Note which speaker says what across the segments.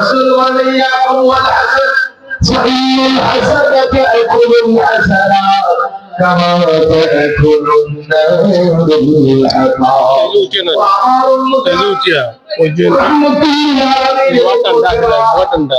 Speaker 1: রাসূল বলেন ইয়াকুম ওয়াল হাসান ফাইনাল হাসানাতা তাকুলুল হাসানাত কামা তাকুলুন নারুল হামা
Speaker 2: Ezutia, ojin, watanda.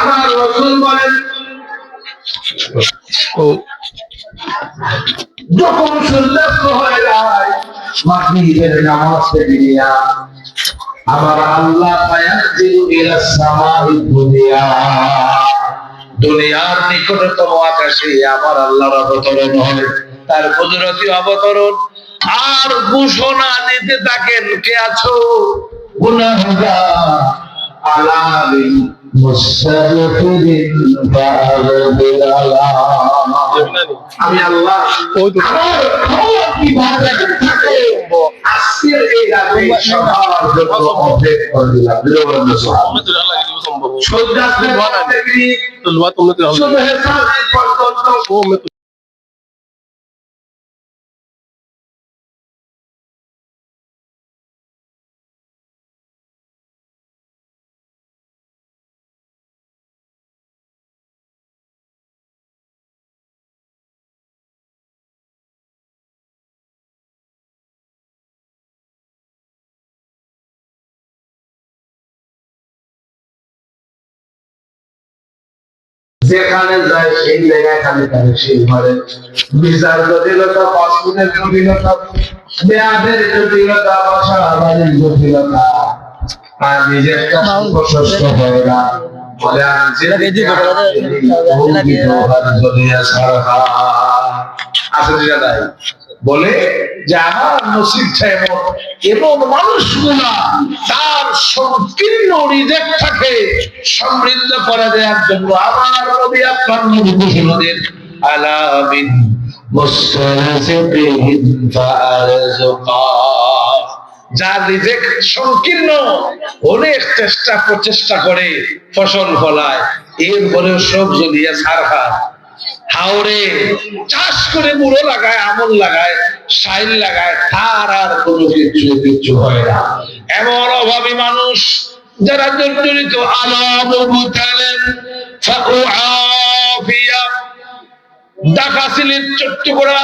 Speaker 1: আমার রাসূল বলেন যখন সূর্যাস্ত হয়ে যায় মাগরিবের নামাজ পড়িয়া আমার আল্লাহ ফায়ানজিলু ইলা সামাই দুনিয়া দুনিয়ার নিকটতম আকাশে আমার আল্লাহর অবতরণ হয় তার কুদরতি অবতরণ আর ঘোষণা দিতে থাকেন কে আছো গুনাহগার আলামিন মুস্তাগফিরিন ফাগফিরালা আমি আল্লাহ আমার খাওয়া কি ভাবে থাকে আজকের এই রাতে সবার জন্য অপেক্ষা করে দিলাম বিরোধ সুবহানাল্লাহ সূর্যাস্ত থেকে শুভ হেসাব পর্যন্ত যেখানে যায় সেই জায়গায় খালি থাকে সেই ঘরে বিচার জটিলতা পাসপোর্টের জটিলতা মেয়াদের জটিলতা বাসা বাড়ির জটিলতা আর নিজের কাছে প্রশস্ত হয় না বলে বলে যে আমার নসিবটা এমন মানুষগুলা তার সংকীর্ণ রিজেক্টটাকে সমৃদ্ধ করে দেওয়ার জন্য আমার নবী আপনার নবী ঘোষণা আলা বিন মুস্তারজিবিন ফারজুকা যার রিজেক্ট সংকীর্ণ অনেক প্রচেষ্টা করে ফসল ফলায় এরপরেও সব জ্বলিয়ে ছাড়খার হাওড়ে চাষ করে মুড়ো লাগায় আমল লাগায় সাইল লাগায় তার আর কোনো কিছু হয় না এমন অভাবী মানুষ যারা জর্জরিত আলাম ডাকা সিলিপ চট্ট করা